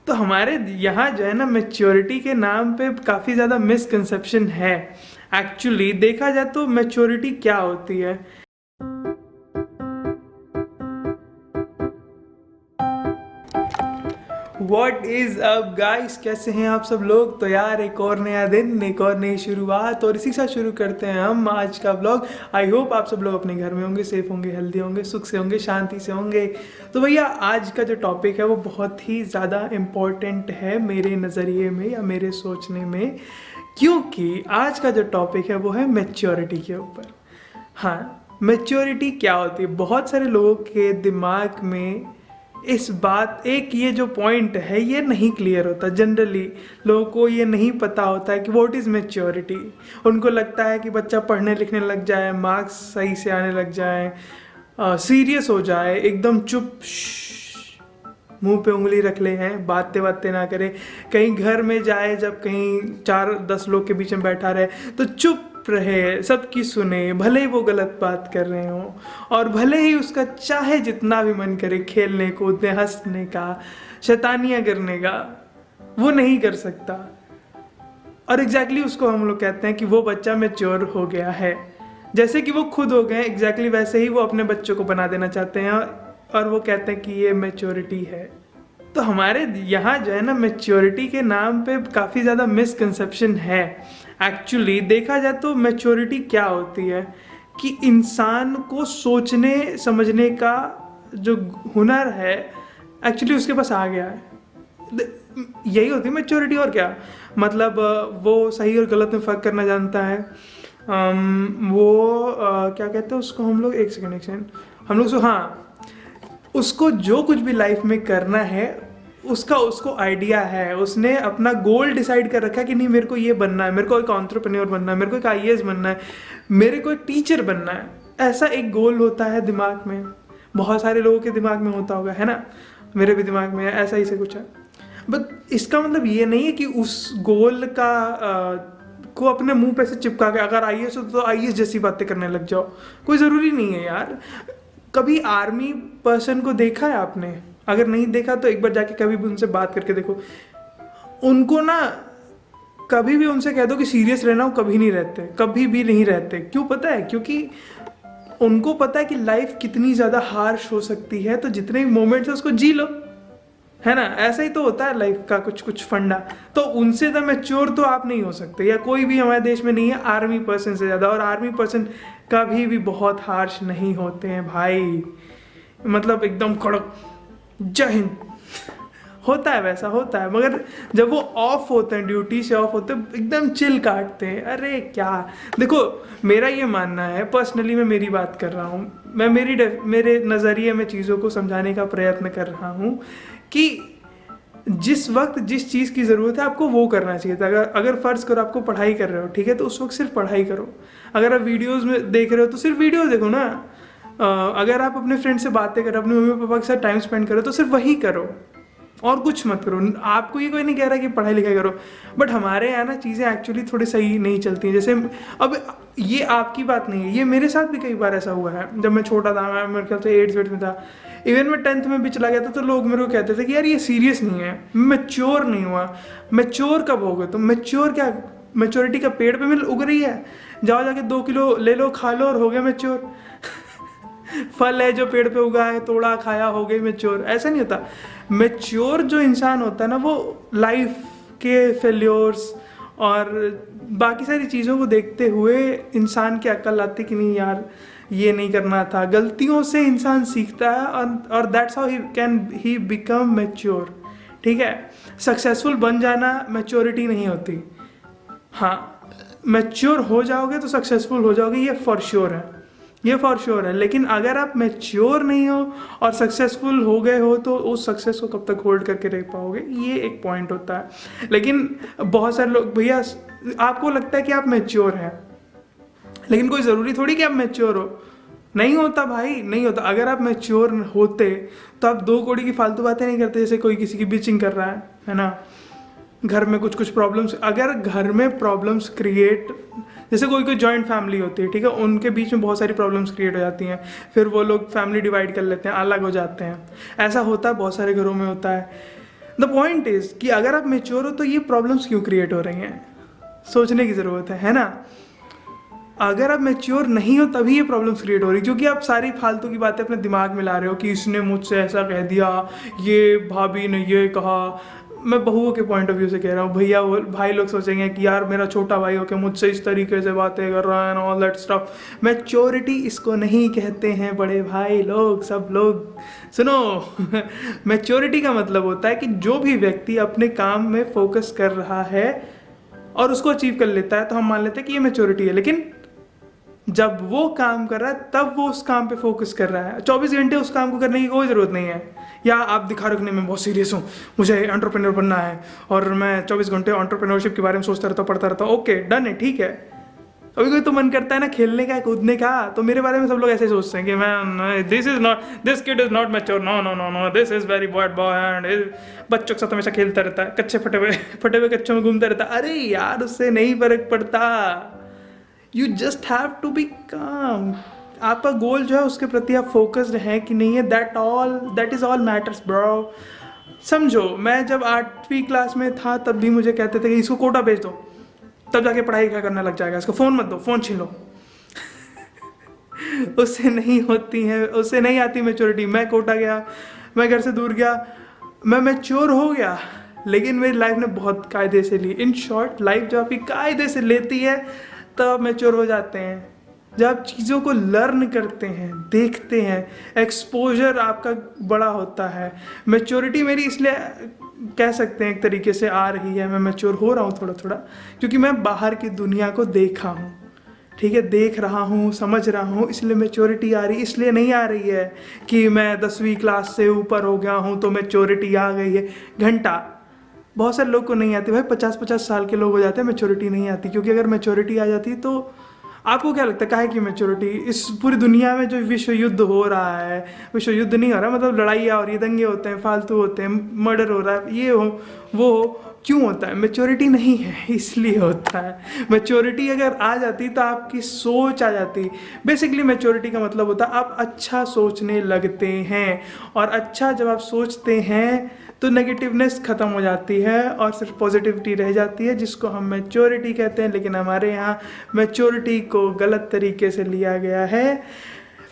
तो हमारे यहाँ जो है ना, मैच्योरिटी के नाम पे काफ़ी ज़्यादा मिसकंसेप्शन है। एक्चुअली देखा जाए तो मैच्योरिटी क्या होती है। What is up guys, कैसे हैं आप सब लोग। तो यार एक और नया दिन, एक और नई शुरुआत, और इसी के साथ शुरू करते हैं हम आज का व्लॉग। आई होप आप सब लोग अपने घर में होंगे, सेफ होंगे, हेल्दी होंगे, सुख से होंगे, शांति से होंगे। तो भैया आज का जो टॉपिक है वो बहुत ही ज़्यादा इम्पोर्टेंट है मेरे नज़रिए में या मेरे सोचने में, क्योंकि आज का जो टॉपिक है वो है मैच्योरिटी के ऊपर। हाँ, मैच्योरिटी क्या होती है। बहुत सारे लोगों के दिमाग में इस बात ये जो पॉइंट है ये नहीं क्लियर होता। जनरली लोगों को ये नहीं पता होता है कि व्हाट इज़ मैच्योरिटी। उनको लगता है कि बच्चा पढ़ने लिखने लग जाए, मार्क्स सही से आने लग जाए, सीरियस हो जाए, एकदम चुप, मुंह पे उंगली रख ले, हैं बातें बातें ना करे, कहीं घर में जाए जब कहीं 4-10 लोग के बीच में बैठा रहे तो चुप रहे, सबकी सुने, भले ही वो गलत बात कर रहे हो, और भले ही उसका चाहे जितना भी मन करे खेलने कूदने, हंसने का, शैतानियाँ करने का, वो नहीं कर सकता। और एग्जैक्टली उसको हम लोग कहते हैं कि वो बच्चा मैच्योर हो गया है। जैसे कि वो खुद हो गए, एग्जैक्टली वैसे ही वो अपने बच्चों को बना देना चाहते हैं, और वो कहते हैं कि ये मैच्योरिटी है। तो हमारे यहाँ जो है ना, मैच्योरिटी के नाम पे काफ़ी ज़्यादा मिसकंसेप्शन है। एक्चुअली देखा जाए तो मैच्योरिटी क्या होती है कि इंसान को सोचने समझने का जो हुनर है एक्चुअली उसके पास आ गया है। यही होती है मैच्योरिटी। और क्या मतलब, वो सही और गलत में फ़र्क करना जानता है। क्या कहते हैं उसको हम लोग, एक सेकेंड हम लोग हाँ, उसको जो कुछ भी लाइफ में करना है उसको आइडिया है। उसने अपना गोल डिसाइड कर रखा है कि नहीं, मेरे को ये बनना है, मेरे को एक एंटरप्रेन्योर बनना है, मेरे को एक आईएएस बनना है, मेरे को एक टीचर बनना है। ऐसा एक गोल होता है दिमाग में। बहुत सारे लोगों के दिमाग में होता होगा, है ना। मेरे भी दिमाग में है, ऐसा ही से कुछ है। बट इसका मतलब ये नहीं है कि उस गोल का को अपने मुंह पे से चिपका के अगर आईएएस हो तो आईएएस जैसी बातें करने लग जाओ। कोई ज़रूरी नहीं है यार। कभी आर्मी पर्सन को देखा है आपने? अगर नहीं देखा तो एक बार जाके कभी भी उनसे बात करके देखो। उनको ना कभी भी उनसे कह दो कि सीरियस रहना, वो कभी नहीं रहते, कभी भी नहीं रहते। क्यों पता है? क्योंकि उनको पता है कि लाइफ कितनी ज़्यादा हार्श हो सकती है, तो जितने भी मोमेंट्स है उसको जी लो, है ना। ऐसा ही तो होता है लाइफ का कुछ कुछ फंडा। तो उनसे तो मैच्योर तो आप नहीं हो सकते, या कोई भी हमारे देश में नहीं है आर्मी पर्सन से ज़्यादा। और आर्मी पर्सन कभी भी बहुत हार्श नहीं होते हैं भाई, मतलब एकदम कड़क, जय हिंद होता है, वैसा होता है। मगर जब वो ऑफ होते हैं, ड्यूटी से ऑफ होते हैं, एकदम चिल काटते हैं। अरे क्या, देखो मेरा ये मानना है, पर्सनली मैं मेरी बात कर रहा हूँ, मैं मेरे नज़रिए में चीज़ों को समझाने का प्रयत्न कर रहा हूँ कि जिस वक्त जिस चीज़ की ज़रूरत है आपको वो करना चाहिए था। अगर फ़र्ज़ करो आपको पढ़ाई कर रहे हो, ठीक है, तो उस वक्त सिर्फ पढ़ाई करो। अगर आप वीडियोज़ में देख रहे हो तो सिर्फ वीडियो देखो ना। अगर आप अपने फ्रेंड से बातें करो, अपने मम्मी पापा के साथ टाइम स्पेंड करो, तो सिर्फ वही करो और कुछ मत करो। आपको ये कोई नहीं कह रहा कि पढ़ाई लिखाई करो, बट हमारे यहाँ ना चीज़ें एक्चुअली थोड़ी सही नहीं चलती हैं। जैसे अब ये आपकी बात नहीं है, ये मेरे साथ भी कई बार ऐसा हुआ है। जब मैं छोटा था, मैं मेरे ख्याल से 8th में था, इवन मैं 10th में भी चला गया था, तो लोग मेरे को कहते थे कि यार ये सीरियस नहीं है, मैच्योर नहीं हुआ। मैच्योर कब हो गए? तो मैच्योर क्या, मैच्योरिटी का पेड़ पे मिल उग रही है, जाओ जाके 2 किलो ले लो, खा लो और हो गया मैच्योर। फल है जो पेड़ पे उगा है, तोड़ा खाया, हो गई मैच्योर। ऐसा नहीं होता। मैच्योर जो इंसान होता है ना, वो लाइफ के फेल्योर्स और बाकी सारी चीज़ों को देखते हुए इंसान की अक्ल आती कि नहीं यार ये नहीं करना था। गलतियों से इंसान सीखता है, और that's how he become mature. ठीक है, सक्सेसफुल बन जाना मैच्योरिटी नहीं होती। हाँ, मैच्योर हो जाओगे तो सक्सेसफुल हो जाओगे, ये फॉर श्योर है, ये फॉर श्योर है। लेकिन अगर आप मैच्योर नहीं हो और सक्सेसफुल हो गए हो तो उस सक्सेस को कब तक होल्ड करके रह पाओगे, ये एक पॉइंट होता है। लेकिन बहुत सारे लोग, भैया आपको लगता है कि आप मैच्योर हैं, लेकिन कोई ज़रूरी थोड़ी कि आप मैच्योर हो। नहीं होता भाई, नहीं होता। अगर आप मैच्योर होते तो आप 2 कौड़ी की फालतू बातें नहीं करते, जैसे कोई किसी की बिचिंग कर रहा है ना। घर में कुछ कुछ प्रॉब्लम्स, अगर घर में प्रॉब्लम्स क्रिएट, जैसे कोई कोई जॉइंट फैमिली होती है, ठीक है, उनके बीच में बहुत सारी प्रॉब्लम्स क्रिएट हो जाती हैं, फिर वो लोग फैमिली डिवाइड कर लेते हैं, अलग हो जाते हैं। ऐसा होता है, बहुत सारे घरों में होता है। द पॉइंट इज कि अगर आप मेच्योर हो तो ये प्रॉब्लम्स क्यों क्रिएट हो रही हैं, सोचने की ज़रूरत है ना। अगर आप मैच्योर नहीं हो तभी ये प्रॉब्लम्स क्रिएट हो रही, क्योंकि आप सारी फालतू की बातें अपने दिमाग में ला रहे हो कि इसने मुझसे ऐसा कह दिया, ये भाभी ने ये कहा। मैं बहुओं के पॉइंट ऑफ व्यू से कह रहा हूँ, भैया वो भाई लोग सोचेंगे कि यार मेरा छोटा भाई होकर मुझसे इस तरीके से बातें कर रहा है, ऑल दैट स्टफ। मैच्योरिटी इसको नहीं कहते हैं बड़े भाई लोग, सब लोग सुनो। मैच्योरिटी का मतलब होता है कि जो भी व्यक्ति अपने काम में फोकस कर रहा है और उसको अचीव कर लेता है तो हम मान लेते हैं कि ये मैच्योरिटी है। लेकिन जब वो काम कर रहा है तब वो उस काम पे फोकस कर रहा है, 24 घंटे उस काम को करने की कोई ज़रूरत नहीं है। या आप दिखा रखने में बहुत सीरियस हूँ, मुझे एंटरप्रेन्योर बनना है और मैं 24 घंटे एंटरप्रेन्योरशिप के बारे में सोचता रहता हूँ, पढ़ता रहता हूँ। ओके डन है, ठीक है। कभी कोई तो मन करता है ना खेलने का, कूदने का, तो मेरे बारे में सब लोग ऐसे सोचते हैं कि मैं this kid is not mature, no no no no, this is very bad boy and बच्चों के साथ हमेशा खेलता रहता है, कच्चे फटे हुए कच्चों में घूमता रहता है। अरे यार उससे नहीं फर्क पड़ता, you just have to be calm. आपका गोल जो है उसके प्रति आप फोकस्ड हैं कि नहीं है, that is all matters bro. समझो, मैं जब 8वीं क्लास में था तब भी मुझे कहते थे कि इसको कोटा भेज दो, तब जाके पढ़ाई क्या करने लग जाएगा, इसको फ़ोन मत दो, फ़ोन छीन लो। उससे नहीं होती है, उससे नहीं आती मैच्योरिटी। मैं कोटा गया, मैं घर से दूर गया, मैं मैच्योर हो गया, लेकिन मेरी लाइफ ने बहुत कायदे से ली। इन शॉर्ट, लाइफ जब आपकी कायदे से लेती है तब आप मैच्योर हो जाते हैं। जब आप चीज़ों को लर्न करते हैं, देखते हैं, एक्सपोजर आपका बड़ा होता है। मैच्योरिटी मेरी इसलिए कह सकते हैं एक तरीके से आ रही है, मैं मैच्योर हो रहा हूँ थोड़ा थोड़ा, क्योंकि मैं बाहर की दुनिया को देखा हूँ, ठीक है, देख रहा हूँ, समझ रहा हूँ, इसलिए मैच्योरिटी आ रही। इसलिए नहीं आ रही है कि मैं 10वीं क्लास से ऊपर हो गया हूँ तो मैच्योरिटी आ गई है। घंटा बहुत सारे लोग को नहीं आती भाई, 50-50 साल के लोग हो जाते हैं, मैच्योरिटी नहीं आती। क्योंकि अगर मैच्योरिटी आ जाती तो आपको क्या लगता है काहे की मैच्योरिटी? इस पूरी दुनिया में जो विश्व युद्ध हो रहा है, विश्व युद्ध नहीं हो रहा, मतलब लड़ाइयाँ हो रही है, दंगे होते हैं, फालतू होते हैं, मर्डर हो रहा है, ये हो वो हो, क्यों होता है? मैच्योरिटी नहीं है इसलिए होता है। मैच्योरिटी अगर आ जाती तो आपकी सोच आ जाती। बेसिकली मैच्योरिटी का मतलब होता है आप अच्छा सोचने लगते हैं, और अच्छा जब आप सोचते हैं तो नेगेटिवनेस ख़त्म हो जाती है और सिर्फ पॉजिटिविटी रह जाती है, जिसको हम मैच्योरिटी कहते हैं। लेकिन हमारे यहाँ मैच्योरिटी को गलत तरीके से लिया गया है।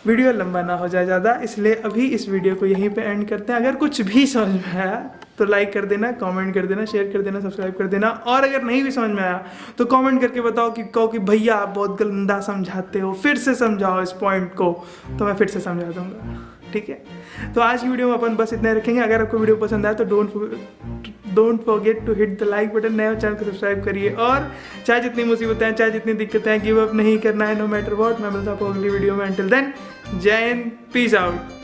वीडियो लंबा ना हो जाए ज़्यादा, इसलिए अभी इस वीडियो को यहीं पे एंड करते हैं। अगर कुछ भी समझ में आया तो लाइक कर देना, कमेंट कर देना, शेयर कर देना, सब्सक्राइब कर देना। और अगर नहीं भी समझ में आया तो कमेंट करके बताओ कि भैया आप बहुत गंदा समझाते हो, फिर से समझाओ इस पॉइंट को, तो मैं फिर से समझा दूँगा, ठीक है। तो आज की वीडियो में अपन बस इतना रखेंगे। अगर आपको वीडियो पसंद आया तो don't forget to hit the like button, नए चैनल को सब्सक्राइब करिए। और चाहे जितनी मुसीबतें हैं, चाहे जितनी दिक्कतें हैं, गिव अप नहीं करना है, नो मैटर व्हाट। मैं मिलता हूँ अगली वीडियो में। अंटिल देन, जय हिंद, पीस आउट।